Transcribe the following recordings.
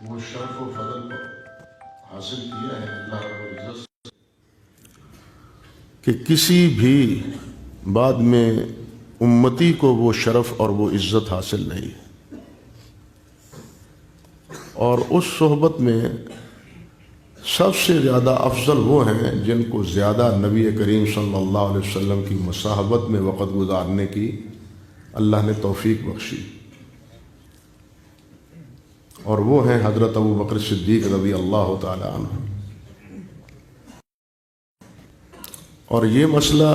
وہ شرف و فضل حاصل کیا ہے اللہ رب العزت سے کہ کسی بھی بعد میں امتی کو وہ شرف اور وہ عزت حاصل نہیں ہے، اور اس صحبت میں سب سے زیادہ افضل وہ ہیں جن کو زیادہ نبی کریم صلی اللہ علیہ وسلم کی مصاحبت میں وقت گزارنے کی اللہ نے توفیق بخشی، اور وہ ہیں حضرت ابو بکر صدیق رضی اللہ تعالی عنہ۔ اور یہ مسئلہ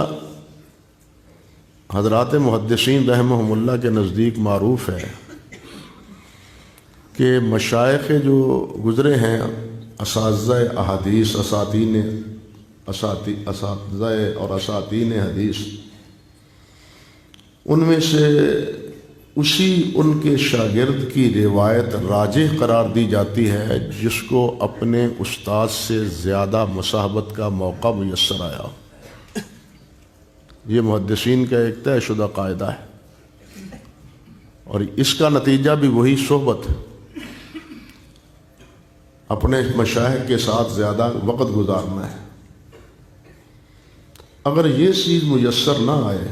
حضرات محدثین رحمہم اللہ کے نزدیک معروف ہے کہ مشائخ جو گزرے ہیں، اساتذہ احادیث، اساتذہ اور اساتین حدیث، ان میں سے ان کے شاگرد کی روایت راجح قرار دی جاتی ہے جس کو اپنے استاد سے زیادہ مصاحبت کا موقع میسر آیا۔ یہ محدثین کا ایک طے شدہ قاعدہ ہے، اور اس کا نتیجہ بھی وہی صحبت، اپنے مشائخ کے ساتھ زیادہ وقت گزارنا ہے۔ اگر یہ چیز میسر نہ آئے،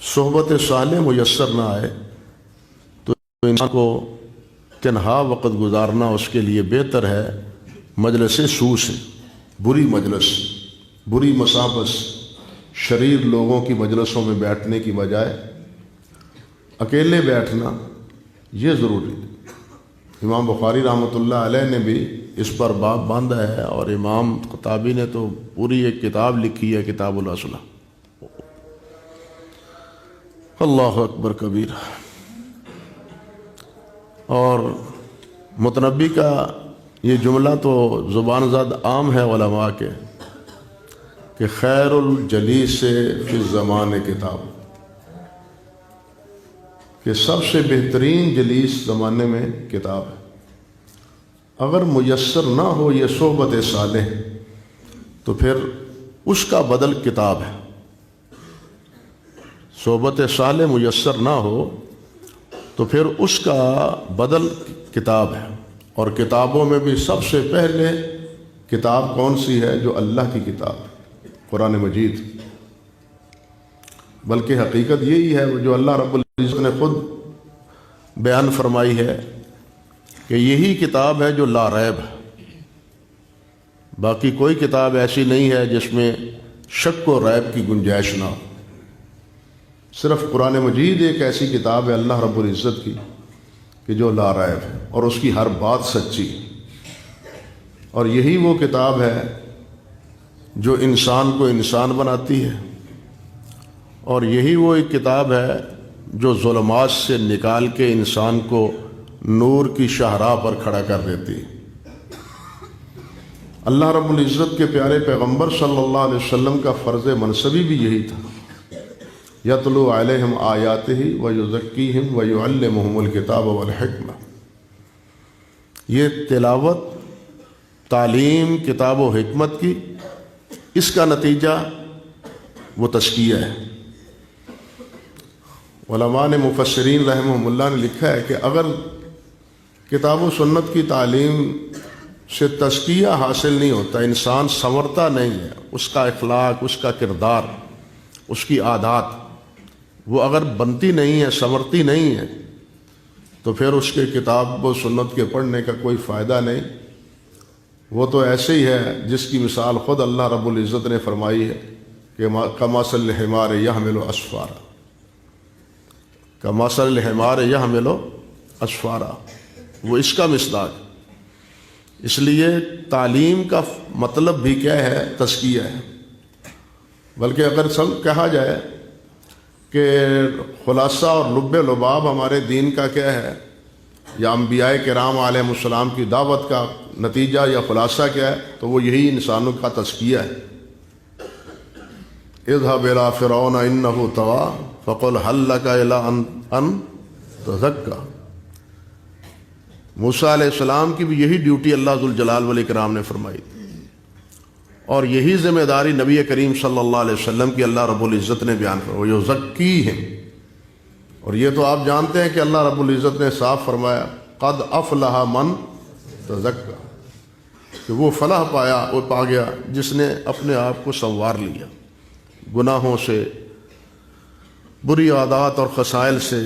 صحبت صالح میسر نہ آئے، تو انسان کو تنہا وقت گزارنا اس کے لیے بہتر ہے مجلس سو سے، بری مجلس، بری مسابس، شریر لوگوں کی مجلسوں میں بیٹھنے کی بجائے اکیلے بیٹھنا یہ ضروری ہے۔ امام بخاری رحمۃ اللہ علیہ نے بھی اس پر باب باندھا ہے، اور امام خطابی نے تو پوری ایک کتاب لکھی ہے، کتاب الاصلاح۔ اللہ اکبر کبیر۔ اور متنبی کا یہ جملہ تو زبان زد عام ہے علماء کے کہ خیر الجلیس فی الزمان کتاب، کہ سب سے بہترین جلیس زمانے میں کتاب ہے۔ اگر میسر نہ ہو یہ صحبت صالح تو پھر اس کا بدل کتاب ہے۔ صحبت صالح میسر نہ ہو تو پھر اس کا بدل کتاب ہے، اور کتابوں میں بھی سب سے پہلے کتاب کون سی ہے؟ جو اللہ کی کتاب، قرآن مجید۔ بلکہ حقیقت یہی ہے جو اللہ رب العزت نے خود بیان فرمائی ہے کہ یہی کتاب ہے جو لا ریب ہے۔ باقی کوئی کتاب ایسی نہیں ہے جس میں شک و ریب کی گنجائش نہ ہو۔ صرف قرآن مجید ایک ایسی کتاب ہے اللہ رب العزت کی کہ جو لا ریب ہے، اور اس کی ہر بات سچی ہے، اور یہی وہ کتاب ہے جو انسان کو انسان بناتی ہے، اور یہی وہ ایک کتاب ہے جو ظلمات سے نکال کے انسان کو نور کی شاہراہ پر کھڑا کر دیتی ہے۔ اللہ رب العزت کے پیارے پیغمبر صلی اللہ علیہ وسلم کا فرض منصبی بھی یہی تھا، یتلو علیہم آیاتہ ویزکیہم ویعلمہم الکتاب والحکمہ۔ یہ تلاوت، تعلیم کتاب و حکمت کی، اس کا نتیجہ وہ تزکیہ ہے۔ علماء نے، مفسرین رحمہم اللہ نے لکھا ہے کہ اگر کتاب و سنت کی تعلیم سے تزکیہ حاصل نہیں ہوتا، انسان سنورتا نہیں ہے، اس کا اخلاق، اس کا کردار، اس کی عادات وہ اگر بنتی نہیں ہے، سنورتی نہیں ہے، تو پھر اس کے کتاب و سنت کے پڑھنے کا کوئی فائدہ نہیں۔ وہ تو ایسے ہی ہے جس کی مثال خود اللہ رب العزت نے فرمائی ہے کہ کمثل الحمار یحمل اسفارا، کمثل الحمار یحمل اسفارا، وہ اس کا مصداق۔ اس لیے تعلیم کا مطلب بھی کیا ہے؟ تزکیہ ہے۔ بلکہ اگر سب کہا جائے کہ خلاصہ اور لب لباب ہمارے دین کا کیا ہے، یا انبیاء کرام علیہ السلام کی دعوت کا نتیجہ یا خلاصہ کیا ہے، تو وہ یہی انسانوں کا تزکیہ ہے۔ اذهب الى فرعون انه طغى فقل هل لك الى ان تزكى۔ موسیٰ علیہ السلام کی بھی یہی ڈیوٹی اللہ ذوالجلال والاکرام نے فرمائی، اور یہی ذمہ داری نبی کریم صلی اللہ علیہ وسلم کی اللہ رب العزت نے بیان فرمائی، وَيُزَكِّيهِمْ۔ اور یہ تو آپ جانتے ہیں کہ اللہ رب العزت نے صاف فرمایا قد افلح من تزکا، کہ وہ فلاح پایا، وہ پا گیا جس نے اپنے آپ کو سنوار لیا، گناہوں سے، بری عادات اور خسائل سے،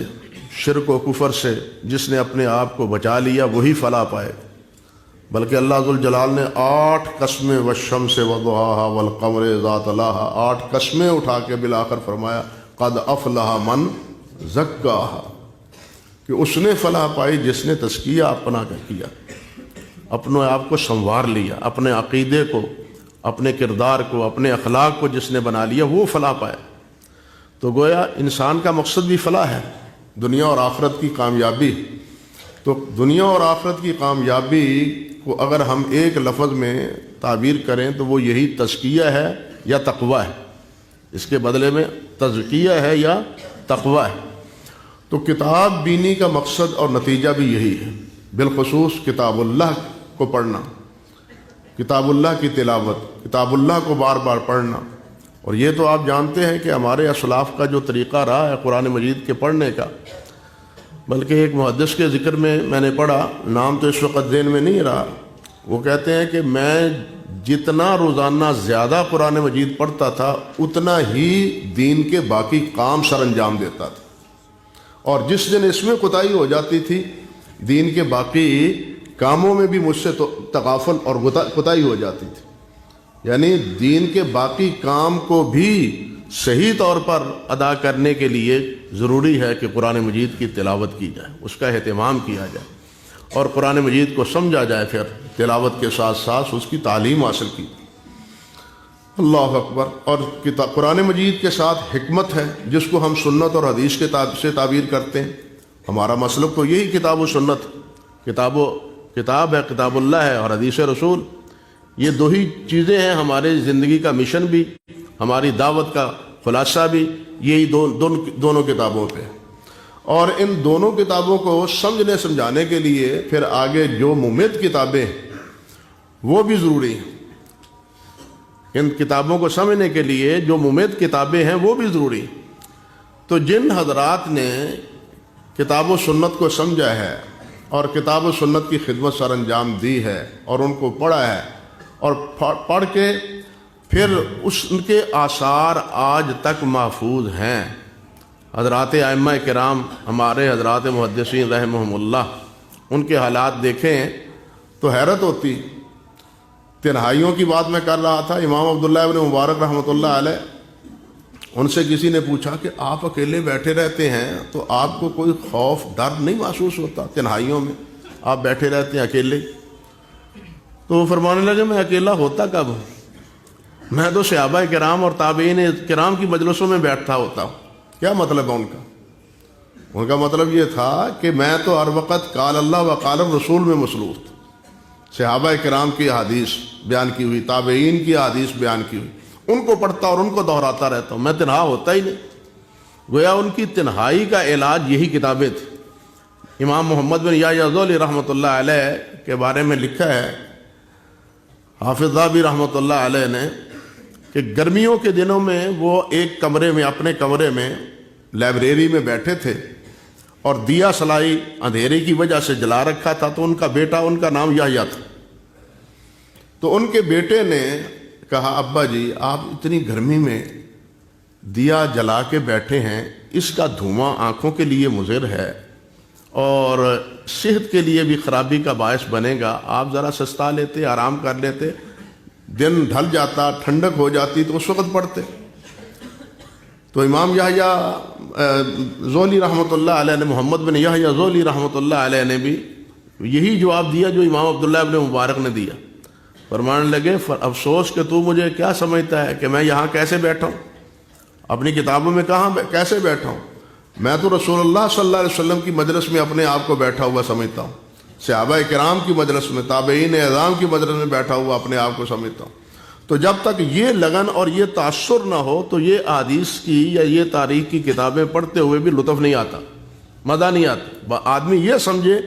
شرک و کفر سے جس نے اپنے آپ کو بچا لیا وہی فلاح پائے۔ بلکہ اللہ ذوالجلال نے 8 قسمیں والشمس وضحاها والقمر اذا تلاها، 8 قسمیں اٹھا کے بالآخر فرمایا قد افلح من زکاہا، کہ اس نے فلاح پائی جس نے تزکیہ اپنا کیا، اپنے آپ کو سنوار لیا، اپنے عقیدے کو، اپنے کردار کو، اپنے اخلاق کو جس نے بنا لیا وہ فلاح پایا۔ تو گویا انسان کا مقصد بھی فلاح ہے، دنیا اور آخرت کی کامیابی۔ تو دنیا اور آخرت کی کامیابی کو اگر ہم ایک لفظ میں تعبیر کریں تو وہ یہی تزکیہ ہے یا تقویٰ ہے، اس کے بدلے میں تزکیہ ہے یا تقویٰ ہے۔ تو کتاب بینی کا مقصد اور نتیجہ بھی یہی ہے، بالخصوص کتاب اللہ کو پڑھنا، کتاب اللہ کی تلاوت، کتاب اللہ کو بار بار پڑھنا۔ اور یہ تو آپ جانتے ہیں کہ ہمارے اسلاف کا جو طریقہ رہا ہے قرآن مجید کے پڑھنے کا، بلکہ ایک محدث کے ذکر میں نے پڑھا، نام تو اس وقت ذہن میں نہیں رہا، وہ کہتے ہیں کہ میں جتنا روزانہ زیادہ قرآن مجید پڑھتا تھا اتنا ہی دین کے باقی کام سر انجام دیتا تھا، اور جس دن اس میں کوتاہی ہو جاتی تھی دین کے باقی کاموں میں بھی مجھ سے تغافل اور کوتاہی ہو جاتی تھی۔ یعنی دین کے باقی کام کو بھی صحیح طور پر ادا کرنے کے لیے ضروری ہے کہ قرآن مجید کی تلاوت کی جائے، اس کا اہتمام کیا جائے اور قرآن مجید کو سمجھا جائے، پھر تلاوت کے ساتھ ساتھ اس کی تعلیم حاصل کی۔ اللہ اکبر۔ اور قرآن مجید کے ساتھ حکمت ہے جس کو ہم سنت اور حدیث کے سے تعبیر کرتے ہیں۔ ہمارا مسلک تو یہی کتاب و سنت، کتاب ہے، کتاب اللہ ہے، اور حدیث رسول، یہ دو ہی چیزیں ہیں۔ ہماری زندگی کا مشن بھی، ہماری دعوت کا خلاصہ بھی یہی دونوں کتابوں پہ۔ اور ان دونوں کتابوں کو سمجھنے سمجھانے کے لیے پھر آگے جو ممد کتابیں ہیں وہ بھی ضروری ہیں۔ ان کتابوں کو سمجھنے کے لیے جو ممد کتابیں ہیں وہ بھی ضروری ہیں۔ تو جن حضرات نے کتاب و سنت کو سمجھا ہے اور کتاب و سنت کی خدمت سر انجام دی ہے اور ان کو پڑھا ہے اور پڑھ کے پھر ان کے آثار آج تک محفوظ ہیں۔ حضرات ائمہ کرام، ہمارے حضرات محدثین رحمہم اللہ، ان کے حالات دیکھیں تو حیرت ہوتی۔ تنہائیوں کی بات میں کر رہا تھا، امام عبداللہ ابن مبارک رحمۃ اللہ علیہ، ان سے کسی نے پوچھا کہ آپ اکیلے بیٹھے رہتے ہیں تو آپ کو کوئی خوف ڈر نہیں محسوس ہوتا؟ تنہائیوں میں آپ بیٹھے رہتے ہیں اکیلے؟ تو وہ فرمانے لگے میں اکیلا ہوتا کب ہوں، میں تو صحابہ کرام اور تابعین کرام کی مجلسوں میں بیٹھتا ہوتا ہوں۔ کیا مطلب ہے ان کا مطلب یہ تھا کہ میں تو ہر وقت قال اللہ و قال الرسول میں مصروف تھا، صحابہ کرام کی حدیث بیان کی ہوئی، تابعین کی حدیث بیان کی ہوئی، ان کو پڑھتا اور ان کو دہراتا رہتا ہوں، میں تنہا ہوتا ہی نہیں۔ گویا ان کی تنہائی کا علاج یہی کتابیں تھیں۔ امام محمد بن یحییٰ ذولی رحمۃ اللہ علیہ کے بارے میں لکھا ہے حافظ ذہبی رحمۃ اللہ علیہ نے کہ گرمیوں کے دنوں میں وہ ایک کمرے میں، اپنے کمرے میں لائبریری میں بیٹھے تھے اور دیا سلائی اندھیرے کی وجہ سے جلا رکھا تھا، تو ان کا بیٹا، ان کا نام یحییٰ تھا، تو ان کے بیٹے نے کہا ابا جی آپ اتنی گرمی میں دیا جلا کے بیٹھے ہیں، اس کا دھواں آنکھوں کے لیے مضر ہے اور صحت کے لیے بھی خرابی کا باعث بنے گا، آپ ذرا سستا لیتے، آرام کر لیتے، دن ڈھل جاتا، ٹھنڈک ہو جاتی تو اس وقت پڑھتے۔ تو امام یحییٰ ذولی رحمۃ اللہ علیہ نے، محمد بن یحییٰ ذولی رحمۃ اللہ علیہ نے بھی یہی جواب دیا جو امام عبداللہ ابن مبارک نے دیا۔ فرمانے لگے افسوس کہ تو مجھے کیا سمجھتا ہے کہ میں یہاں کیسے بیٹھا ہوں، اپنی کتابوں میں کہاں کیسے بیٹھا ہوں؟ میں تو رسول اللہ صلی اللہ علیہ وسلم کی مجلس میں اپنے آپ کو بیٹھا ہوا سمجھتا ہوں، صحابہ کرام کی مجلس میں، تابعین اعظام کی مجلس میں بیٹھا ہوا اپنے آپ کو سمجھتا ہوں۔ تو جب تک یہ لگن اور یہ تاثر نہ ہو تو یہ احادیث کی یا یہ تاریخ کی کتابیں پڑھتے ہوئے بھی لطف نہیں آتا، مزہ نہیں آتا۔ آدمی یہ سمجھے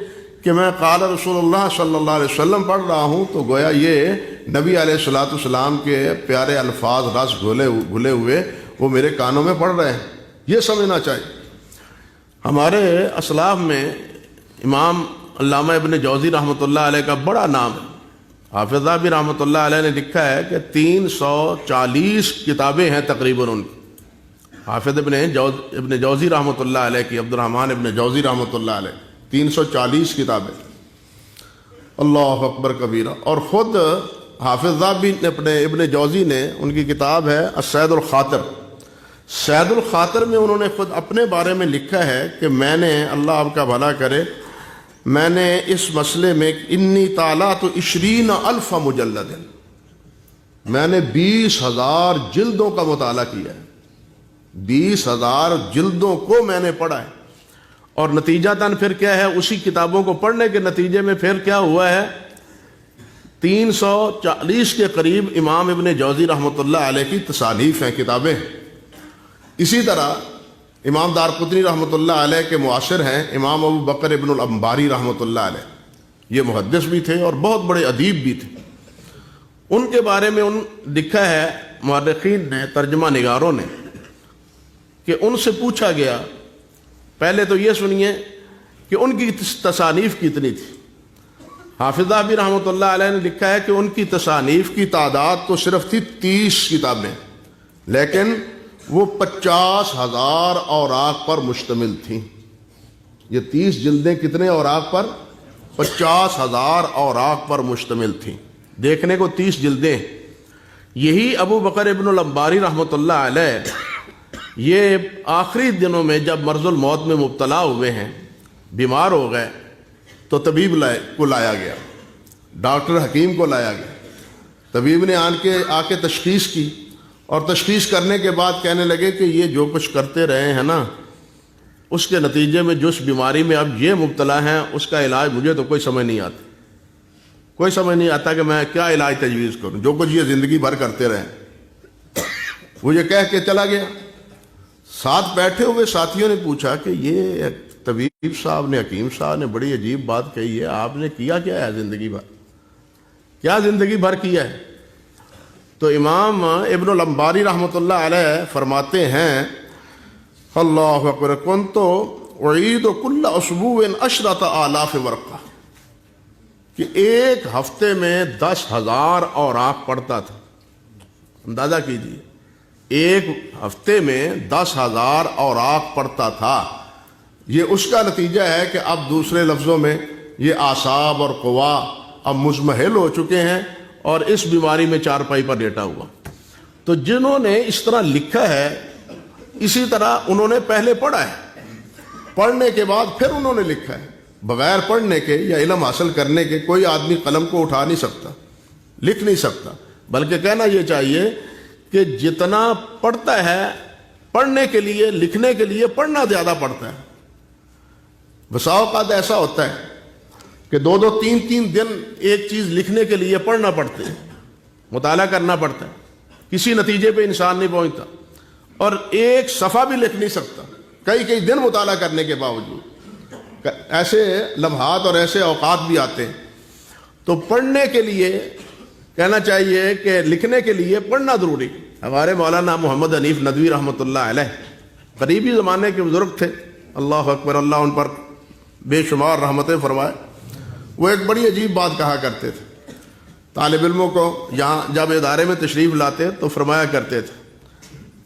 کہ میں قال رسول اللہ صلی اللہ علیہ وسلم پڑھ رہا ہوں تو گویا یہ نبی علیہ الصلوۃ والسلام کے پیارے الفاظ رس گھلے ہوئے وہ میرے کانوں میں پڑھ رہے ہیں، یہ سمجھنا چاہیے۔ ہمارے اسلاف میں امام علامہ ابن جوزی رحمۃ اللہ علیہ کا بڑا نام ہے. حافظ ذہبی رحمۃ اللہ علیہ نے لکھا ہے کہ 340 کتابیں ہیں تقریباً ان کی. حافظ ابن جوزی رحمۃ اللہ علیہ کی، عبد الرحمن ابن جوزی رحمۃ اللہ علیہ، 340 کتابیں. اللہ اکبر کبیرہ. اور خود حافظ ذہبی نے ابن جوزی نے، ان کی کتاب ہے السید الخاطر. سید الخاطر میں انہوں نے خود اپنے بارے میں لکھا ہے کہ میں نے، اللہ آپ کا بھلا کرے، میں نے اس مسئلے میں انی طالعت 20,000 مجلد، میں نے 20,000 جلدوں کا مطالعہ کیا ہے. 20,000 جلدوں کو میں نے پڑھا ہے. اور نتیجتاً پھر کیا ہے، اسی کتابوں کو پڑھنے کے نتیجے میں پھر کیا ہوا ہے، 340 کے قریب امام ابن جوزی رحمۃ اللہ علیہ کی تصانیف ہیں، کتابیں. اسی طرح امام دارقطنی رحمۃ اللہ علیہ کے معاصر ہیں امام ابو بکر ابن الانباری رحمۃ اللہ علیہ. یہ محدث بھی تھے اور بہت بڑے ادیب بھی تھے. ان کے بارے میں لکھا ہے مؤرخین نے، ترجمہ نگاروں نے، کہ ان سے پوچھا گیا، پہلے تو یہ سنیے کہ ان کی تصانیف کتنی تھی. حافظ ذہبی رحمۃ اللہ علیہ نے لکھا ہے کہ ان کی تصانیف کی تعداد تو صرف تھی 30 کتابیں، لیکن وہ 50,000 اوراق پر مشتمل تھیں. یہ 30 جلدیں کتنے اوراق پر؟ 50,000 اوراق پر مشتمل تھیں. دیکھنے کو 30 جلدیں. یہی ابو بکر ابن الانباری رحمۃ اللہ علیہ یہ آخری دنوں میں جب مرض الموت میں مبتلا ہوئے ہیں، بیمار ہو گئے، تو طبیب کو لایا گیا، ڈاکٹر حکیم کو لایا گیا. طبیب نے آ کے تشخیص کی، اور تشخیص کرنے کے بعد کہنے لگے کہ یہ جو کچھ کرتے رہے ہیں نا، اس کے نتیجے میں جس بیماری میں اب یہ مبتلا ہیں اس کا علاج مجھے تو کوئی سمجھ نہیں آتا. کوئی سمجھ نہیں آتا کہ میں کیا علاج تجویز کروں. جو کچھ یہ زندگی بھر کرتے رہے. وہ یہ کہہ کے چلا گیا. ساتھ بیٹھے ہوئے ساتھیوں نے پوچھا کہ یہ طبیب صاحب نے، حکیم صاحب نے بڑی عجیب بات کہی ہے، آپ نے کیا کیا ہے زندگی بھر؟ کیا زندگی بھر کیا ہے؟ تو امام ابن الانباری رحمۃ اللہ علیہ فرماتے ہیں، اللہ اکبر، کنت اعید کل اسبوع 10,000 ورقہ، کہ ایک ہفتے میں 10,000 اوراق پڑھتا تھا. اندازہ کیجیے، ایک ہفتے میں 10,000 اوراق پڑھتا تھا. یہ اس کا نتیجہ ہے کہ اب دوسرے لفظوں میں یہ اعصاب اور قوا اب مضمحل ہو چکے ہیں اور اس بیماری میں چارپائی پر لیٹا ہوا. تو جنہوں نے اس طرح لکھا ہے، اسی طرح انہوں نے پہلے پڑھا ہے، پڑھنے کے بعد پھر انہوں نے لکھا ہے. بغیر پڑھنے کے یا علم حاصل کرنے کے کوئی آدمی قلم کو اٹھا نہیں سکتا، لکھ نہیں سکتا. بلکہ کہنا یہ چاہیے کہ جتنا پڑھتا ہے، پڑھنے کے لیے، لکھنے کے لیے پڑھنا زیادہ پڑتا ہے. بسا اوقات ایسا ہوتا ہے کہ 2-2 3-3 دن ایک چیز لکھنے کے لیے پڑھنا پڑتے ہیں، مطالعہ کرنا پڑتا ہے، کسی نتیجے پہ انسان نہیں پہنچتا، اور ایک صفحہ بھی لکھ نہیں سکتا کئی دن مطالعہ کرنے کے باوجود. ایسے لمحات اور ایسے اوقات بھی آتے ہیں. تو پڑھنے کے لیے کہنا چاہیے کہ لکھنے کے لیے پڑھنا ضروری. ہمارے مولانا محمد حنیف ندوی رحمۃ اللہ علیہ قریبی زمانے کے بزرگ تھے، اللہ اکبر، اللہ ان پر بے شمار رحمتیں فرمائے. وہ ایک بڑی عجیب بات کہا کرتے تھے. طالب علموں کو یہاں جب ادارے میں تشریف لاتے تو فرمایا کرتے تھے،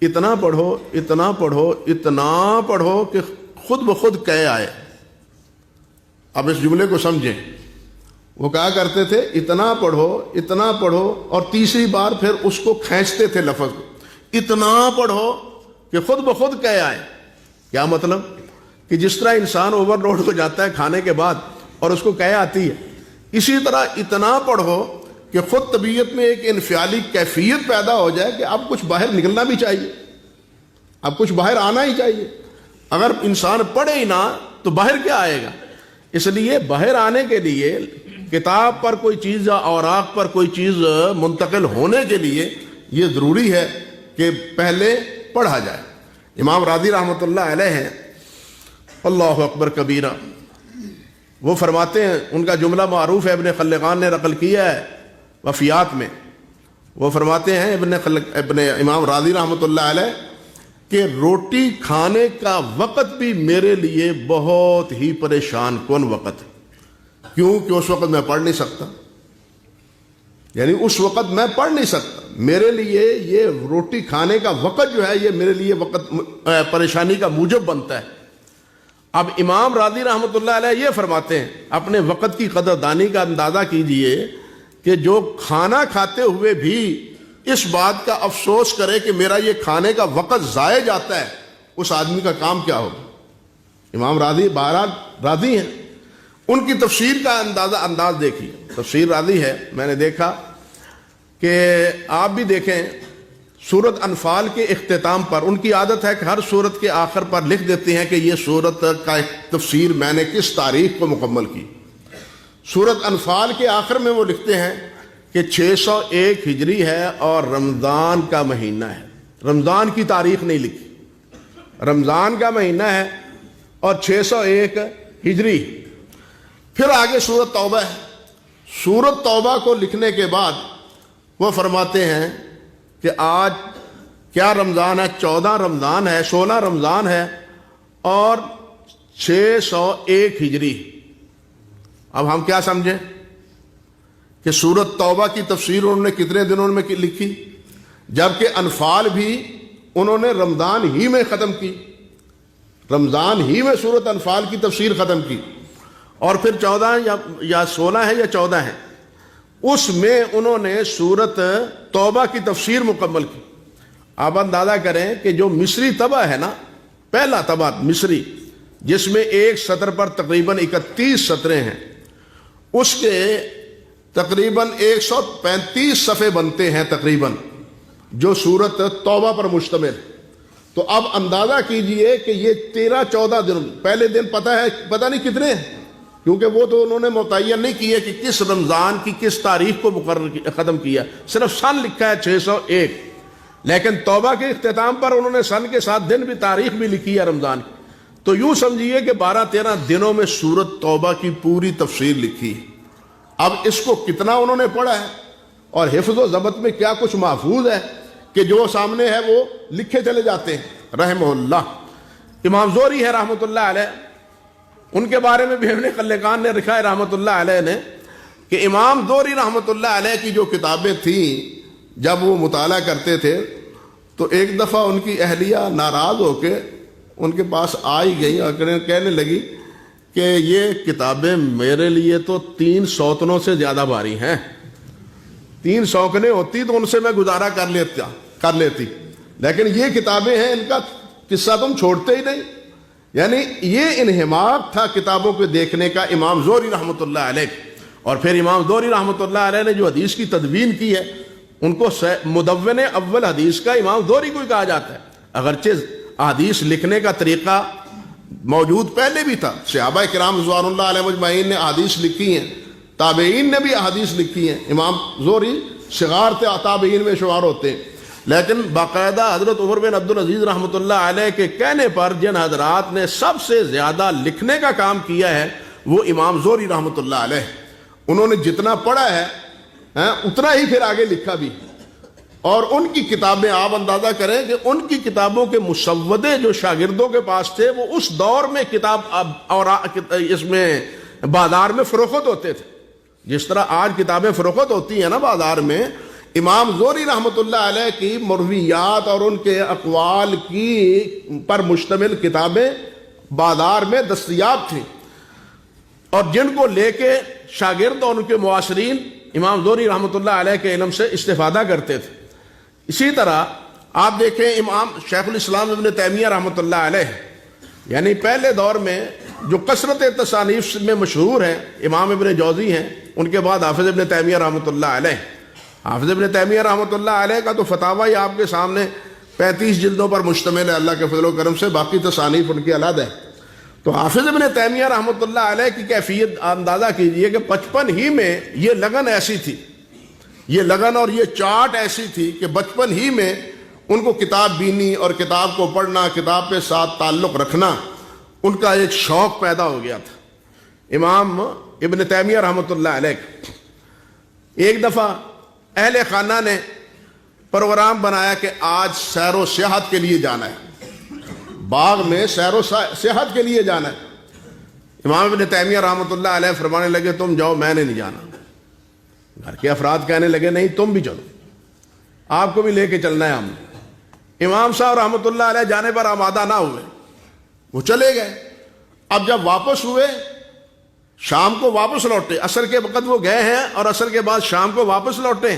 اتنا پڑھو، اتنا پڑھو، اتنا پڑھو کہ خود بخود کہے آئے. اب اس جملے کو سمجھیں. وہ کہا کرتے تھے اتنا پڑھو، اتنا پڑھو، اور تیسری بار پھر اس کو کھینچتے تھے لفظ کو، اتنا پڑھو کہ خود بخود کہے آئے. کیا مطلب؟ کہ جس طرح انسان اوور لوڈ ہو جاتا ہے کھانے کے بعد اور اس کو کہے آتی ہے، اسی طرح اتنا پڑھو کہ خود طبیعت میں ایک انفعالی کیفیت پیدا ہو جائے کہ اب کچھ باہر نکلنا بھی چاہیے، اب کچھ باہر آنا ہی چاہیے. اگر انسان پڑھے ہی نہ تو باہر کیا آئے گا؟ اس لیے باہر آنے کے لیے، کتاب پر کوئی چیز یا اوراق پر کوئی چیز منتقل ہونے کے لیے یہ ضروری ہے کہ پہلے پڑھا جائے. امام راضی رحمۃ اللہ علیہ ہیں، اللہ اکبر کبیرہ، وہ فرماتے ہیں، ان کا جملہ معروف ہے، ابن خلقان نے نقل کیا ہے وفیات میں. وہ فرماتے ہیں ابن امام راضی رحمۃ اللہ علیہ کہ روٹی کھانے کا وقت بھی میرے لیے بہت ہی پریشان کن وقت ہے. کیوں کہ اس وقت میں پڑھ نہیں سکتا، یعنی اس وقت میں پڑھ نہیں سکتا، میرے لیے یہ روٹی کھانے کا وقت جو ہے یہ میرے لیے وقت پریشانی کا موجب بنتا ہے۔ اب امام راضی رحمۃ اللہ علیہ یہ فرماتے ہیں، اپنے وقت کی قدردانی کا اندازہ کیجئے کہ جو کھانا کھاتے ہوئے بھی اس بات کا افسوس کرے کہ میرا یہ کھانے کا وقت ضائع جاتا ہے، اس آدمی کا کام کیا ہوگا۔ امام راضی بہرحال راضی ہیں، ان کی تفسیر کا انداز دیکھیے۔ تفسیر راضی ہے، میں نے دیکھا کہ آپ بھی دیکھیں سورت انفال کے اختتام پر ان کی عادت ہے کہ ہر سورت کے آخر پر لکھ دیتے ہیں کہ یہ سورت کا تفسیر میں نے کس تاریخ کو مکمل کی۔ سورت انفال کے آخر میں وہ لکھتے ہیں کہ 601 ہجری ہے اور رمضان کا مہینہ ہے۔ رمضان کی تاریخ نہیں لکھی، رمضان کا مہینہ ہے اور 601 ہجری۔ پھر آگے سورت توبہ ہے، سورت توبہ کو لکھنے کے بعد وہ فرماتے ہیں کہ آج کیا رمضان ہے، 14 رمضان ہے، 16 رمضان ہے اور 601 ہجری۔ اب ہم کیا سمجھیں کہ سورت توبہ کی تفسیر انہوں نے کتنے دنوں میں لکھی، جبکہ انفال بھی انہوں نے رمضان ہی میں ختم کی، رمضان ہی میں سورت انفال کی تفسیر ختم کی، اور پھر 14 یا 16 ہے یا 14 ہے، اس میں انہوں نے سورت توبہ کی تفسیر مکمل کی۔ آپ اندازہ کریں کہ جو مصری طبع ہے نا، پہلا طبع مصری جس میں ایک سطر پر تقریباً 31 سطریں ہیں، اس کے تقریباً 135 صفحے بنتے ہیں تقریباً، جو سورت توبہ پر مشتمل۔ تو اب اندازہ کیجئے کہ یہ 13-14 دن، پہلے دن پتہ نہیں کتنے ہیں، کیونکہ وہ تو انہوں نے متعین نہیں کیے کہ کس رمضان کی کس تاریخ کو ختم کیا، صرف سن لکھا ہے 601، لیکن توبہ کے اختتام پر انہوں نے سن کے ساتھ دن بھی، تاریخ بھی لکھی ہے رمضان کی۔ تو یوں سمجھیے کہ 12-13 دنوں میں سورت توبہ کی پوری تفسیر لکھی۔ اب اس کو کتنا انہوں نے پڑھا ہے اور حفظ و ضبط میں کیا کچھ محفوظ ہے کہ جو سامنے ہے وہ لکھے چلے جاتے ہیں۔ رحمہ اللہ امام زہری ہے رحمۃ اللہ علیہ، ان کے بارے میں بھی ابن خلقان نے لکھا ہے رحمۃ اللہ علیہ نے کہ امام زہری رحمۃ اللہ علیہ کی جو کتابیں تھیں جب وہ مطالعہ کرتے تھے تو ایک دفعہ ان کی اہلیہ ناراض ہو کے ان کے پاس آئی گئی اور کہنے لگی کہ یہ کتابیں میرے لیے تو 3 سوتنوں سے زیادہ بھاری ہیں، 3 سوکنے ہوتی تو ان سے میں گزارا کر لیتی، لیکن یہ کتابیں ہیں، ان کا قصہ تم چھوڑتے ہی نہیں۔ یعنی یہ انہماک تھا کتابوں کو دیکھنے کا امام زہری رحمۃ اللہ علیہ۔ اور پھر امام زہری رحمۃ اللہ علیہ نے جو حدیث کی تدوین کی ہے، ان کو مدون اول حدیث کا امام زہری کو ہی کہا جاتا ہے، اگرچہ حدیث لکھنے کا طریقہ موجود پہلے بھی تھا، صحابہ کرام رضوان اللہ علیہ مجمعین نے احادیث لکھی ہیں، تابعین نے بھی احادیث لکھی ہیں، امام زہری صغار تابعین میں شمار ہوتے ہیں، لیکن باقاعدہ حضرت عمر بن عبدالعزیز رحمۃ اللہ علیہ کے کہنے پر جن حضرات نے سب سے زیادہ لکھنے کا کام کیا ہے وہ امام زہری رحمۃ اللہ علیہ۔ انہوں نے جتنا پڑھا ہے اتنا ہی پھر آگے لکھا بھی، اور ان کی کتابیں آپ اندازہ کریں کہ ان کی کتابوں کے مسودے جو شاگردوں کے پاس تھے وہ اس دور میں کتاب اور اس میں بازار میں فروخت ہوتے تھے، جس طرح آج کتابیں فروخت ہوتی ہیں نا بازار میں، امام زہری رحمۃ اللہ علیہ کی مرویات اور ان کے اقوال کی پر مشتمل کتابیں بازار میں دستیاب تھیں، اور جن کو لے کے شاگرد اور ان کے معاصرین امام زہری رحمۃ اللہ علیہ کے علم سے استفادہ کرتے تھے۔ اسی طرح آپ دیکھیں امام شیخ الاسلام ابن تیمیہ رحمۃ اللہ علیہ، یعنی پہلے دور میں جو کثرت تصانیف میں مشہور ہیں، امام ابن جوزی ہیں، ان کے بعد حافظ ابن تیمیہ رحمۃ اللہ علیہ۔ حافظ ابن تیمیہ رحمۃ اللہ علیہ کا تو فتاوی ہی آپ کے سامنے 35 جلدوں پر مشتمل ہے، اللہ کے فضل و کرم سے، باقی تصانیف ان کی علیحدہ ہے۔ تو حافظ ابن تیمیہ رحمۃ اللہ علیہ کی کیفیت اندازہ کیجئے کہ 55 ہی میں یہ لگن ایسی تھی، یہ لگن اور یہ چاٹ ایسی تھی کہ بچپن ہی میں ان کو کتاب بینی اور کتاب کو پڑھنا، کتاب کے ساتھ تعلق رکھنا، ان کا ایک شوق پیدا ہو گیا تھا۔ امام ابن تیمیہ رحمۃ اللہ علیہ ایک دفعہ اہل خانہ نے پروگرام بنایا کہ آج سیر و سیاحت کے لیے جانا ہے، باغ میں سیر و سیاحت کے لیے جانا ہے۔ امام ابن تیمیہ رحمۃ اللہ علیہ فرمانے لگے تم جاؤ، میں نے نہیں جانا۔ گھر کے افراد کہنے لگے نہیں تم بھی چلو، آپ کو بھی لے کے چلنا ہے ہم نے۔ امام صاحب رحمۃ اللہ علیہ جانے پر آمادہ نہ ہوئے، وہ چلے گئے۔ اب جب واپس ہوئے، شام کو واپس لوٹے، عصر کے وقت وہ گئے ہیں اور عصر کے بعد شام کو واپس لوٹے،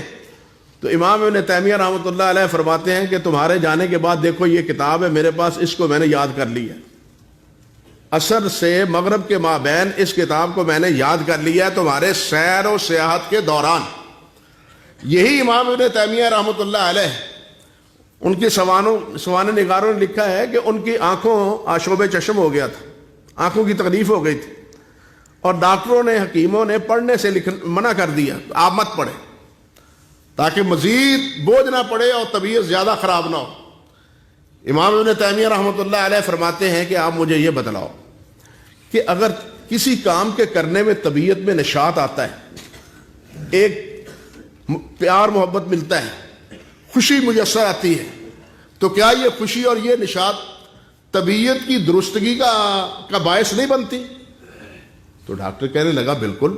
تو امام ابن تیمیہ رحمۃ اللہ علیہ فرماتے ہیں کہ تمہارے جانے کے بعد دیکھو یہ کتاب ہے میرے پاس، اس کو میں نے یاد کر لی ہے، عصر سے مغرب کے مابین اس کتاب کو میں نے یاد کر لیا ہے تمہارے سیر و سیاحت کے دوران۔ یہی امام ابن تیمیہ رحمۃ اللہ علیہ، ان کے سوانح نگاروں نے لکھا ہے کہ ان کی آنکھوں آشوب چشم ہو گیا تھا، آنکھوں کی تکلیف ہو گئی تھی، اور ڈاکٹروں نے، حکیموں نے پڑھنے سے منع کر دیا، آپ مت پڑھیں تاکہ مزید بوجھ نہ پڑے اور طبیعت زیادہ خراب نہ ہو۔ امام ابن تیمیہ رحمۃ اللہ علیہ فرماتے ہیں کہ آپ مجھے یہ بتلاؤ کہ اگر کسی کام کے کرنے میں طبیعت میں نشاط آتا ہے، ایک پیار محبت ملتا ہے، خوشی میسر آتی ہے، تو کیا یہ خوشی اور یہ نشاط طبیعت کی درستگی کا باعث نہیں بنتی؟ تو ڈاکٹر کہنے لگا بالکل،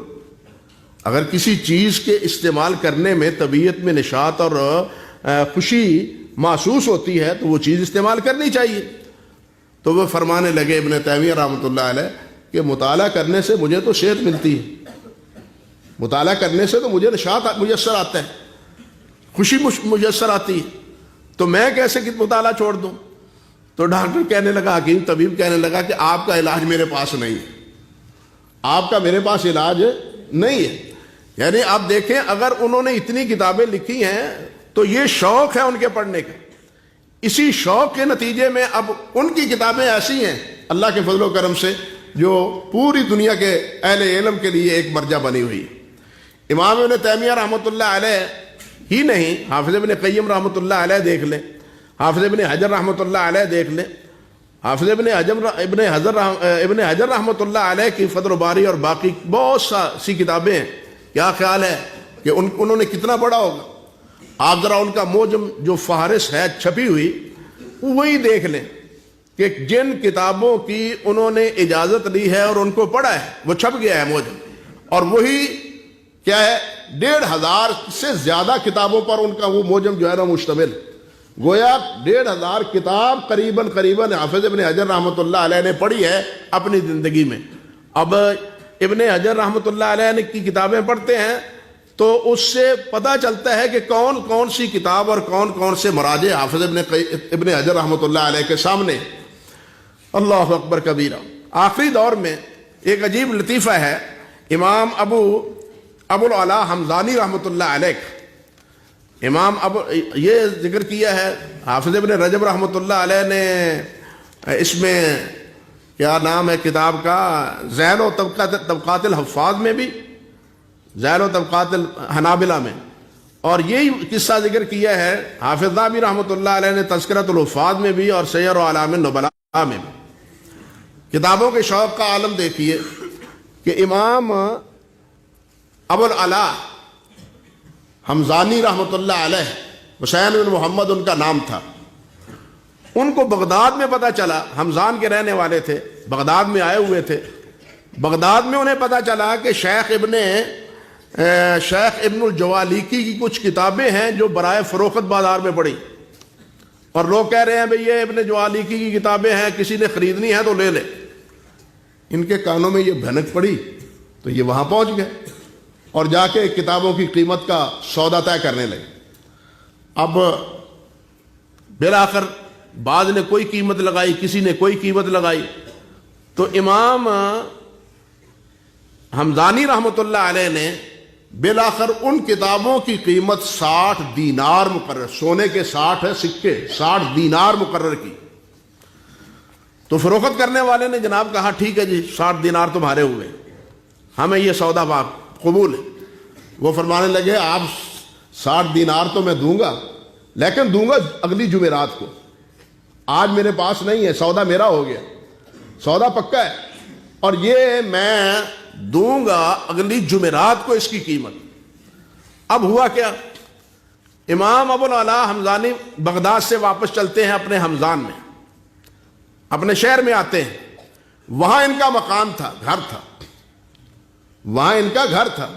اگر کسی چیز کے استعمال کرنے میں طبیعت میں نشاط اور خوشی محسوس ہوتی ہے تو وہ چیز استعمال کرنی چاہیے۔ تو وہ فرمانے لگے ابن تیمیہ رحمۃ اللہ علیہ کہ مطالعہ کرنے سے مجھے تو صحت ملتی ہے، مطالعہ کرنے سے تو مجھے نشاط میسر آتا ہے، خوشی میسر آتی ہے، تو میں کیسے مطالعہ چھوڑ دوں؟ تو ڈاکٹر کہنے لگا، حکیم طبیب کہنے لگا کہ آپ کا علاج میرے پاس نہیں ہے، آپ کا میرے پاس علاج نہیں ہے۔ یعنی آپ دیکھیں، اگر انہوں نے اتنی کتابیں لکھی ہیں تو یہ شوق ہے ان کے پڑھنے کا، اسی شوق کے نتیجے میں اب ان کی کتابیں ایسی ہیں اللہ کے فضل و کرم سے جو پوری دنیا کے اہل علم کے لیے ایک مرجع بنی ہوئی ہے۔ امام ابن تیمیہ رحمۃ اللہ علیہ ہی نہیں، حافظ ابن قیم رحمۃ اللہ علیہ دیکھ لیں، حافظ ابن حجر رحمۃ اللہ علیہ دیکھ لیں، حافظ ابن حجر رحمۃ اللہ علیہ کی فتح الباری اور باقی بہت سی کتابیں ہیں، کیا خیال ہے کہ انہوں نے کتنا پڑھا ہوگا؟ آپ ذرا ان کا موجم جو فہرست ہے چھپی ہوئی وہی دیکھ لیں کہ جن کتابوں کی انہوں نے اجازت لی ہے اور ان کو پڑھا ہے وہ چھپ گیا ہے موجم، اور وہی کیا ہے 1500 سے زیادہ کتابوں پر ان کا وہ موجم جو ہے نا مشتمل، گویا 1500 کتاب قریباً حافظ ابن حجر رحمۃ اللہ علیہ نے پڑھی ہے اپنی زندگی میں۔ اب ابن حجر رحمۃ اللہ علیہ کی کتابیں پڑھتے ہیں تو اس سے پتہ چلتا ہے کہ کون کون سی کتاب اور کون کون سے مراجع حافظ ابن حجر رحمۃ اللہ علیہ کے سامنے۔ اللہ اکبر کبیرہ۔ آخری دور میں ایک عجیب لطیفہ ہے، امام ابو العلا حمزانی رحمۃ اللہ علیہ، امام یہ ذکر کیا ہے، حافظ ابن رجب رحمۃ اللہ علیہ نے اس میں کیا نام ہے کتاب کا، ذیل و طبقات الحفاظ میں بھی، ذیل و طبقات الحنابلہ میں، اور یہی قصہ ذکر کیا ہے حافظ ذہبی رحمۃ اللہ علیہ نے تذکرۃ الحفاظ میں بھی اور سیر و اعلام النبلاء میں بھی۔ کتابوں کے شوق کا عالم دیکھیے کہ امام ابو العلا حمزانی رحمۃ اللہ علیہ، حسین بن محمد ان کا نام تھا، ان کو بغداد میں پتہ چلا، حمزان کے رہنے والے تھے، بغداد میں آئے ہوئے تھے، بغداد میں انہیں پتہ چلا کہ شیخ ابن الجوالیکی کی کچھ کتابیں ہیں جو برائے فروخت بازار میں پڑی، اور لوگ کہہ رہے ہیں بھئی یہ ابن جوالیکی کی کتابیں ہیں، کسی نے خریدنی ہے تو لے لے۔ ان کے کانوں میں یہ بھنک پڑی تو یہ وہاں پہنچ گئے اور جا کے کتابوں کی قیمت کا سودا طے کرنے لگے۔ اب بالآخر بعض نے کوئی قیمت لگائی، کسی نے کوئی قیمت لگائی، تو امام حمزانی رحمۃ اللہ علیہ نے بالآخر ان کتابوں کی قیمت 60 دینار مقرر، سونے کے 60 ہے سکے، 60 دینار مقرر کی۔ تو فروخت کرنے والے نے جناب کہا ٹھیک ہے جی 60 دینار تمہارے ہوئے، ہمیں یہ سودا قبول ہے۔ وہ فرمانے لگے آپ 60 دینار تو میں دوں گا، لیکن دوں گا اگلی جمعرات کو، آج میرے پاس نہیں ہے، سودا میرا ہو گیا، سودا پکا ہے، اور یہ میں دوں گا اگلی جمعرات کو اس کی قیمت۔ اب ہوا کیا، امام ابو العلا حمزانی بغداد سے واپس چلتے ہیں اپنے حمزان میں، اپنے شہر میں آتے ہیں، وہاں ان کا مکان تھا، گھر تھا، وہاں ان کا گھر تھا.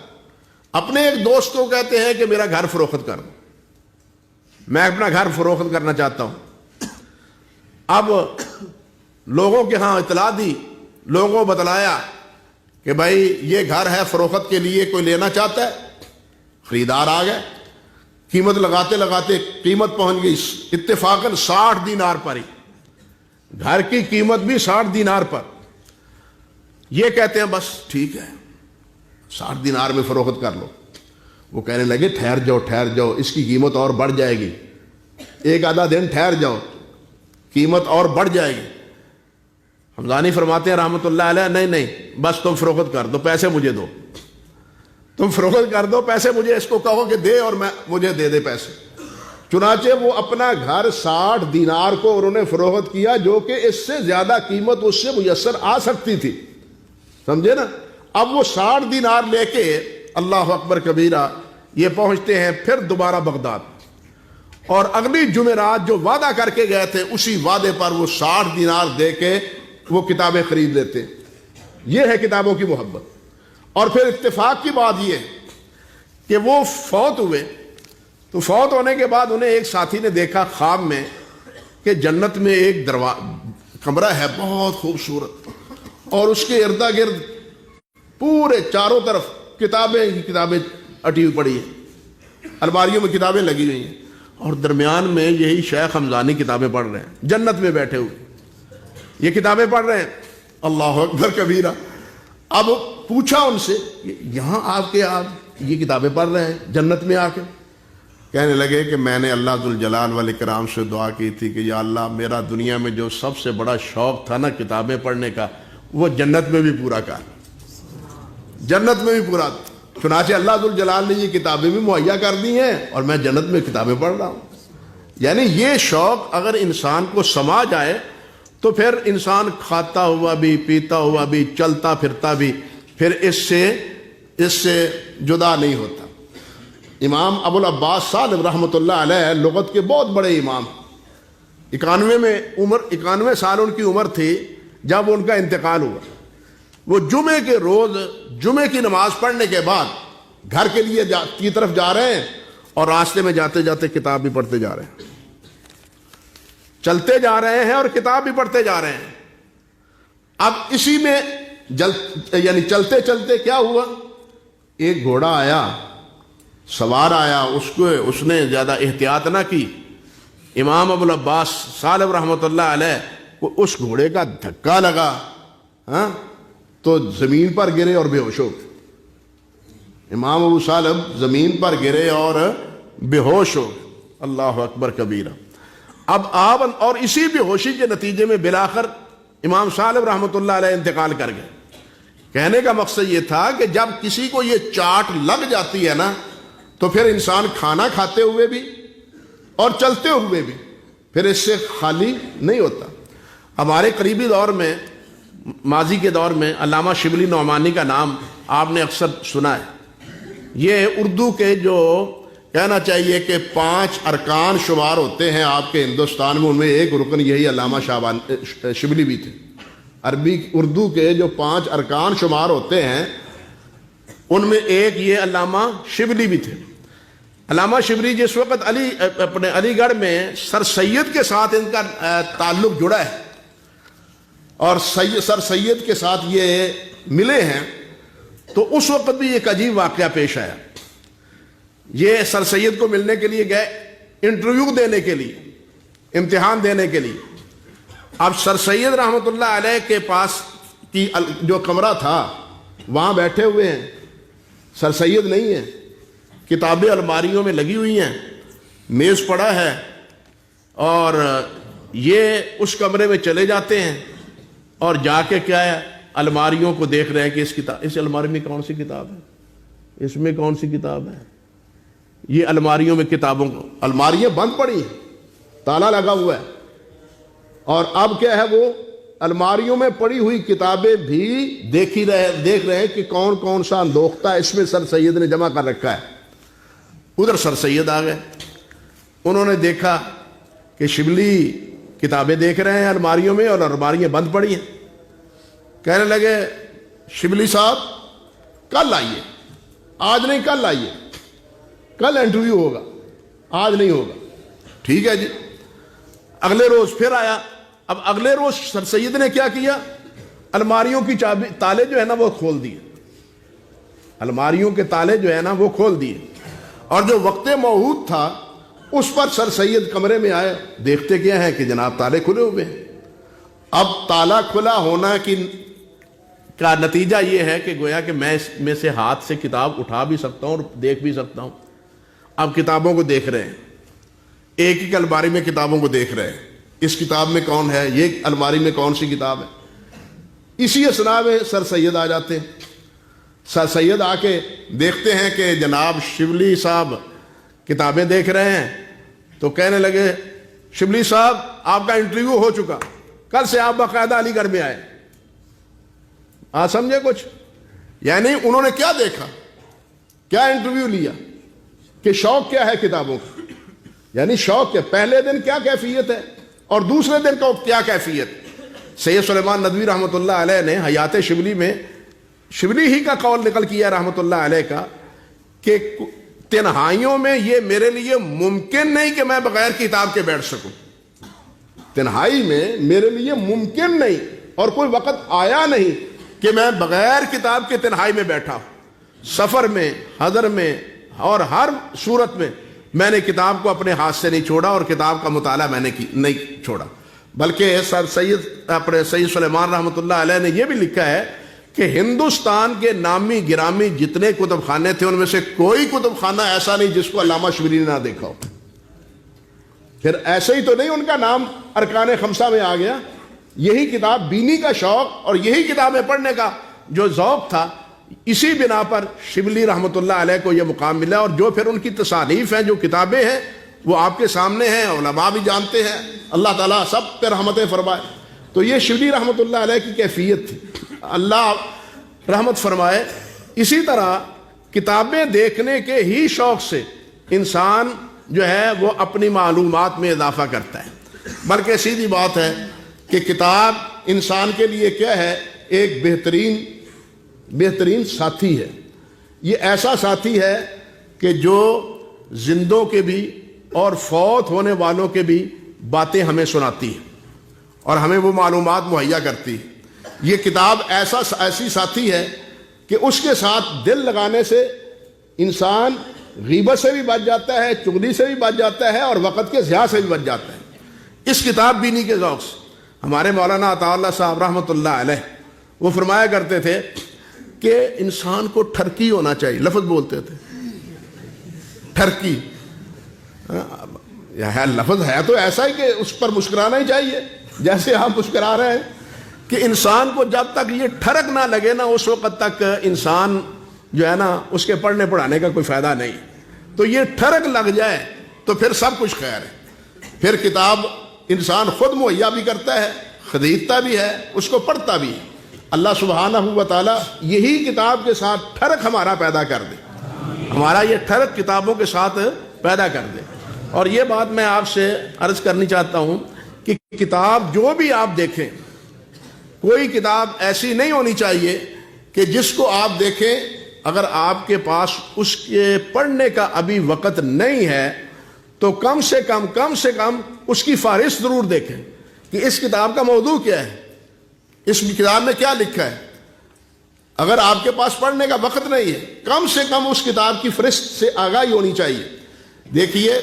اپنے ایک دوست کو کہتے ہیں کہ میرا گھر فروخت کر دو، میں اپنا گھر فروخت کرنا چاہتا ہوں. اب لوگوں کے ہاں اطلاع دی، لوگوں کو بتلایا کہ بھائی یہ گھر ہے فروخت کے لیے، کوئی لینا چاہتا ہے. خریدار آ گئے، قیمت لگاتے لگاتے قیمت پہنچ گئی اتفاقاً 60 دینار پر ہی. گھر کی قیمت بھی 60 دینار پر. یہ کہتے ہیں بس ٹھیک ہے 60 دینار میں فروخت کر لو. وہ کہنے لگے ٹھہر جاؤ، اس کی قیمت اور بڑھ جائے گی، ایک آدھا دن ٹھہر جاؤ، قیمت اور بڑھ جائے گی. حمدانی فرماتے ہیں رحمۃ اللہ علیہ، نہیں بس تم فروخت کر دو، پیسے مجھے دو، تم فروخت کر دو، پیسے مجھے اس کو کہو کہ دے اور مجھے دے پیسے. چنانچہ وہ اپنا گھر 60 دینار کو انہوں نے فروخت کیا، جو کہ اس سے زیادہ قیمت اس سے میسر آ سکتی تھی، سمجھے نا. اب وہ 60 دینار لے کے اللہ اکبر کبیرہ یہ پہنچتے ہیں پھر دوبارہ بغداد، اور اگلی جمعرات جو وعدہ کر کے گئے تھے اسی وعدے پر وہ 60 دینار دے کے وہ کتابیں خرید لیتے. یہ ہے کتابوں کی محبت. اور پھر اتفاق کی بات یہ کہ وہ فوت ہوئے، تو فوت ہونے کے بعد انہیں ایک ساتھی نے دیکھا خواب میں کہ جنت میں ایک کمرہ ہے بہت خوبصورت، اور اس کے ارد گرد پورے چاروں طرف کتابیں ہی کتابیں اٹی ہوئی پڑی ہیں، الماریوں میں کتابیں لگی ہوئی ہیں، اور درمیان میں یہی شیخ حمدانی کتابیں پڑھ رہے ہیں، جنت میں بیٹھے ہوئے یہ کتابیں پڑھ رہے ہیں. اللہ اکبر کبیرہ. اب پوچھا ان سے یہاں آپ یہ کتابیں پڑھ رہے ہیں جنت میں آ کے؟ کہنے لگے کہ میں نے اللہ ذوالجلال والاکرام سے دعا کی تھی کہ یا اللہ میرا دنیا میں جو سب سے بڑا شوق تھا نا کتابیں پڑھنے کا، وہ جنت میں بھی پورا کر، جنت میں بھی پورا. چنانچہ اللہ ذوالجلال نے یہ کتابیں بھی مہیا کر دی ہیں اور میں جنت میں کتابیں پڑھ رہا ہوں. یعنی یہ شوق اگر انسان کو سما جائے تو پھر انسان کھاتا ہوا بھی، پیتا ہوا بھی، چلتا پھرتا بھی پھر اس سے جدا نہیں ہوتا. امام ابو العباس سالم رحمۃ اللہ علیہ لغت کے بہت بڑے امام، 91 سال ان کی عمر تھی جب ان کا انتقال ہوا. وہ جمعے کے روز جمعے کی نماز پڑھنے کے بعد گھر کے لیے کی طرف جا رہے ہیں، اور راستے میں جاتے جاتے کتاب بھی پڑھتے جا رہے ہیں، چلتے جا رہے ہیں اور کتاب بھی پڑھتے جا رہے ہیں. اب اسی میں یعنی چلتے چلتے کیا ہوا، ایک گھوڑا آیا، سوار آیا، اس نے زیادہ احتیاط نہ کی. امام ابو العباس سالم رحمۃ اللہ علیہ کو اس گھوڑے کا دھکا لگا، تو زمین پر گرے اور بے ہوش ہو گئے. امام ابو سالم زمین پر گرے اور بے ہوش ہو گئے. اللہ اکبر کبیرہ. اب آپ اور اسی بے ہوشی کے نتیجے میں بالآخر امام سالم رحمۃ اللہ علیہ انتقال کر گئے. کہنے کا مقصد یہ تھا کہ جب کسی کو یہ چاٹ لگ جاتی ہے نا تو پھر انسان کھانا کھاتے ہوئے بھی اور چلتے ہوئے بھی پھر اس سے خالی نہیں ہوتا. ہمارے قریبی دور میں، ماضی کے دور میں علامہ شبلی نعمانی کا نام آپ نے اکثر سنا ہے. یہ اردو کے جو کہنا چاہیے کہ 5 ارکان شمار ہوتے ہیں آپ کے ہندوستان میں، ان میں ایک رکن یہی علامہ شبلی بھی تھے. عربی اردو کے جو 5 ارکان شمار ہوتے ہیں ان میں ایک یہ علامہ شبلی بھی تھے. علامہ شبلی جس وقت اپنے علی گڑھ میں سر سید کے ساتھ ان کا تعلق جڑا ہے اور سر سید کے ساتھ یہ ملے ہیں، تو اس وقت بھی ایک عجیب واقعہ پیش آیا. یہ سر سید کو ملنے کے لیے گئے، انٹرویو دینے کے لیے، امتحان دینے کے لیے. اب سر سید رحمۃ اللہ علیہ کے پاس کی جو کمرہ تھا وہاں بیٹھے ہوئے ہیں، سر سید نہیں ہے، کتابیں الماریوں میں لگی ہوئی ہیں، میز پڑا ہے، اور یہ اس کمرے میں چلے جاتے ہیں اور جا کے کیا ہے الماریوں کو دیکھ رہے ہیں کہ اس الماری میں کون سی کتاب ہے، اس میں کون سی کتاب ہے. یہ الماریوں میں کتابوں کو، الماریاں بند پڑی ہیں، تالا لگا ہوا ہے، اور اب کیا ہے وہ الماریوں میں پڑی ہوئی کتابیں بھی دیکھ رہے ہیں کہ کون کون سا اندوختہ اس میں سر سید نے جمع کر رکھا ہے. ادھر سر سید آ گئے، انہوں نے دیکھا کہ شبلی کتابیں دیکھ رہے ہیں الماریوں میں اور الماریاں بند پڑی ہیں. کہنے لگے شبلی صاحب کل آئیے، آج نہیں کل آئیے، کل انٹرویو ہوگا، آج نہیں ہوگا۔ ٹھیک ہے جی۔ اگلے روز پھر آیا۔ اب اگلے روز سر سید نے کیا کیا، الماریوں کی چابی تالے جو ہے نا وہ کھول دیے، الماریوں کے تالے جو ہے نا وہ کھول دیے، اور جو وقت موعود تھا اس پر سر سید کمرے میں آئے، دیکھتے کیا ہے کہ جناب تالے کھلے ہوئے ہیں۔ اب تالا کھلا ہونا کا نتیجہ یہ ہے کہ گویا کہ میں اس میں سے ہاتھ سے کتاب اٹھا بھی سکتا ہوں اور دیکھ بھی سکتا ہوں۔ اب کتابوں کو دیکھ رہے ہیں، ایک ایک الماری میں کتابوں کو دیکھ رہے ہیں، اس کتاب میں کون ہے، یہ الماری میں کون سی کتاب ہے۔ اسی اثناء میں سر سید آ جاتے ہیں۔ سر سید آ کے دیکھتے ہیں کہ جناب شبلی صاحب کتابیں دیکھ رہے ہیں، تو کہنے لگے شبلی صاحب آپ کا انٹرویو ہو چکا، کل سے آپ باقاعدہ علی گڑھ میں آئے۔ آپ سمجھے کچھ؟ یعنی انہوں نے کیا دیکھا، کیا انٹرویو لیا، کہ شوق کیا ہے کتابوں کا، یعنی شوق کے پہلے دن کیا کیفیت ہے اور دوسرے دن کا کیا کیفیت۔ سید سلیمان ندوی رحمۃ اللہ علیہ نے حیات شبلی میں شبلی ہی کا قول نقل کیا رحمۃ اللہ علیہ کا کہ تنہائیوں میں یہ میرے لیے ممکن نہیں کہ میں بغیر کتاب کے بیٹھ سکوں، تنہائی میں میرے لیے ممکن نہیں اور کوئی وقت آیا نہیں کہ میں بغیر کتاب کے تنہائی میں بیٹھا ہوں۔ سفر میں، حضر میں اور ہر صورت میں میں نے کتاب کو اپنے ہاتھ سے نہیں چھوڑا اور کتاب کا مطالعہ میں نے نہیں چھوڑا۔ بلکہ سر سید سلیمان رحمۃ اللہ علیہ نے یہ بھی لکھا ہے کہ ہندوستان کے نامی گرامی جتنے کتب خانے تھے ان میں سے کوئی کتب خانہ ایسا نہیں جس کو علامہ شبلی نے نہ دیکھا ہو۔ پھر ایسے ہی تو نہیں ان کا نام ارکان خمسہ میں آ گیا، یہی کتاب بینی کا شوق اور یہی کتابیں پڑھنے کا جو ذوق تھا، اسی بنا پر شبلی رحمۃ اللہ علیہ کو یہ مقام ملا، اور جو پھر ان کی تصانیف ہیں، جو کتابیں ہیں، وہ آپ کے سامنے ہیں، علماء بھی جانتے ہیں، اللہ تعالیٰ سب پہ رحمتیں فرمائے۔ تو یہ شبلی رحمۃ اللہ علیہ کی کیفیت تھی، اللہ رحمت فرمائے۔ اسی طرح کتابیں دیکھنے کے ہی شوق سے انسان جو ہے وہ اپنی معلومات میں اضافہ کرتا ہے، بلکہ سیدھی بات ہے کہ کتاب انسان کے لیے کیا ہے، ایک بہترین ساتھی ہے۔ یہ ایسا ساتھی ہے کہ جو زندوں کے بھی اور فوت ہونے والوں کے بھی باتیں ہمیں سناتی ہے اور ہمیں وہ معلومات مہیا کرتی ہے۔ یہ کتاب ایسی ساتھی ہے کہ اس کے ساتھ دل لگانے سے انسان غیبت سے بھی بچ جاتا ہے، چغلی سے بھی بچ جاتا ہے اور وقت کے ضیاع سے بھی بچ جاتا ہے اس کتاب بینی کے ذوق سے۔ ہمارے مولانا عطا اللہ صاحب رحمۃ اللہ علیہ وہ فرمایا کرتے تھے کہ انسان کو ٹھرکی ہونا چاہیے، لفظ بولتے تھے ٹھرکی، لفظ ہے تو ایسا ہی کہ اس پر مسکرانا ہی چاہیے، جیسے آپ مسکرا رہے ہیں، کہ انسان کو جب تک یہ ٹھرک نہ لگے نا اس وقت تک انسان جو ہے نا اس کے پڑھنے پڑھانے کا کوئی فائدہ نہیں۔ تو یہ ٹھرک لگ جائے تو پھر سب کچھ خیر ہے، پھر کتاب انسان خود مہیا بھی کرتا ہے، خریدتا بھی ہے، اس کو پڑھتا بھی ہے۔ اللہ سبحانہ و تعالیٰ یہی کتاب کے ساتھ ٹھرک ہمارا پیدا کر دے، ہمارا یہ ٹھرک کتابوں کے ساتھ پیدا کر دے۔ اور یہ بات میں آپ سے عرض کرنی چاہتا ہوں کہ کتاب جو بھی آپ دیکھیں، کوئی کتاب ایسی نہیں ہونی چاہیے کہ جس کو آپ دیکھیں اگر آپ کے پاس اس کے پڑھنے کا ابھی وقت نہیں ہے تو کم سے کم اس کی فہرست ضرور دیکھیں کہ اس کتاب کا موضوع کیا ہے، اس کتاب میں کیا لکھا ہے۔ اگر آپ کے پاس پڑھنے کا وقت نہیں ہے، کم سے کم اس کتاب کی فہرست سے آگاہی ہونی چاہیے۔ دیکھیے،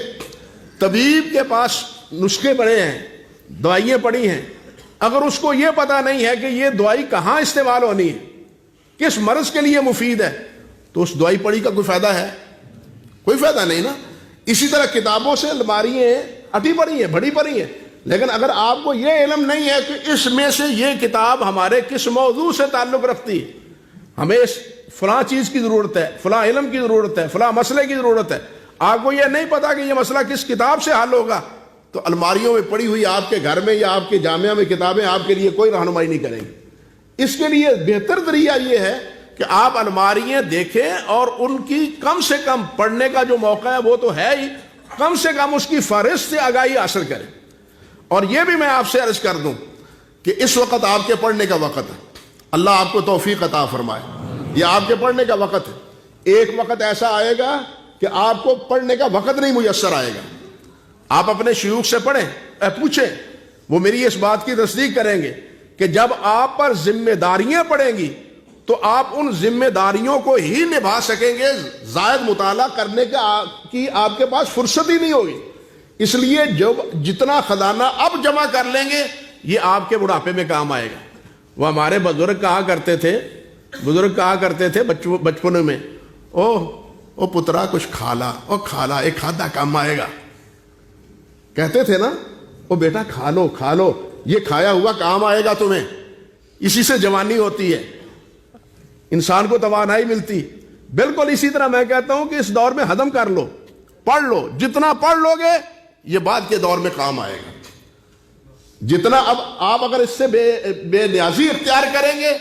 طبیب کے پاس نسخے پڑے ہیں، دوائیاں پڑی ہیں، اگر اس کو یہ پتہ نہیں ہے کہ یہ دوائی کہاں استعمال ہونی ہے، کس مرض کے لیے مفید ہے، تو اس دوائی پڑی کا کوئی فائدہ ہے؟ کوئی فائدہ نہیں نا۔ اسی طرح کتابوں سے الماریاں اٹی پڑی ہیں، بھری پڑی ہیں، لیکن اگر آپ کو یہ علم نہیں ہے کہ اس میں سے یہ کتاب ہمارے کس موضوع سے تعلق رکھتی ہے، ہمیں فلاں چیز کی ضرورت ہے، فلاں علم کی ضرورت ہے، فلاں مسئلے کی ضرورت ہے، آپ کو یہ نہیں پتا کہ یہ مسئلہ کس کتاب سے حل ہوگا، تو الماریوں میں پڑی ہوئی آپ کے گھر میں یا آپ کے جامعہ میں کتابیں آپ کے لیے کوئی رہنمائی نہیں کریں گی۔ اس کے لیے بہتر طریقہ یہ ہے کہ آپ الماریاں دیکھیں اور ان کی کم سے کم پڑھنے کا جو موقع ہے وہ تو ہے ہی، کم سے کم اس کی فہرست سے آگاہی حاصل کریں۔ اور یہ بھی میں آپ سے عرض کر دوں کہ اس وقت آپ کے پڑھنے کا وقت ہے، اللہ آپ کو توفیق عطا فرمائے. یہ آپ کے پڑھنے کا وقت ہے. ایک وقت ایسا آئے گا کہ آپ کو پڑھنے کا وقت نہیں میسر آئے گا. آپ اپنے شیوخ سے پڑھیں, پوچھیں, وہ میری اس بات کی تصدیق کریں گے کہ جب آپ پر ذمہ داریاں پڑیں گی تو آپ ان ذمہ داریوں کو ہی نبھا سکیں گے. زائد مطالعہ کرنے کی آپ کے پاس فرصت ہی نہیں ہوگی. اس لیے جتنا خزانہ اب جمع کر لیں گے یہ آپ کے بڑھاپے میں کام آئے گا. وہ ہمارے بزرگ کہا کرتے تھے بچپن میں, او پترا کچھ کھالا, او کھالا, ایک کھادا کام آئے گا. کہتے تھے نا, او بیٹا کھا لو, یہ کھایا ہوا کام آئے گا تمہیں. اسی سے جوانی ہوتی ہے, انسان کو توانائی ملتی. بالکل اسی طرح میں کہتا ہوں کہ اس دور میں ہضم کر لو, پڑھ لو. جتنا پڑھ لو گے یہ بعد کے دور میں کام آئے گا. جتنا اب آپ اگر اس سے بے نیازی اختیار کریں گے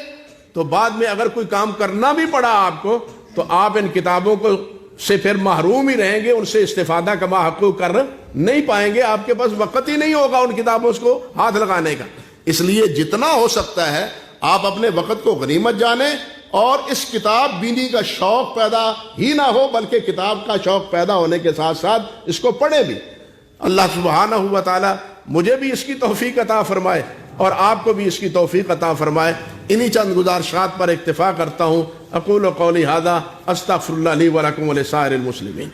تو بعد میں اگر کوئی کام کرنا بھی پڑا آپ کو تو آپ ان کتابوں کو سے پھر محروم ہی رہیں گے, ان سے استفادہ کما حقوق کر نہیں پائیں گے. آپ کے پاس وقت ہی نہیں ہوگا ان کتابوں کو ہاتھ لگانے کا. اس لیے جتنا ہو سکتا ہے آپ اپنے وقت کو غنیمت جانیں اور اس کتاب بینی کا شوق پیدا ہی نہ ہو بلکہ کتاب کا شوق پیدا ہونے کے ساتھ ساتھ اس کو پڑھیں بھی. اللہ سبحانہ و تعالی مجھے بھی اس کی توفیق عطا فرمائے اور آپ کو بھی اس کی توفیق عطا فرمائے. انہی چند گزارشات پر اکتفا کرتا ہوں. اقول قولی ھذا استغفر اللہ لی ولکم ولسائر المسلمین.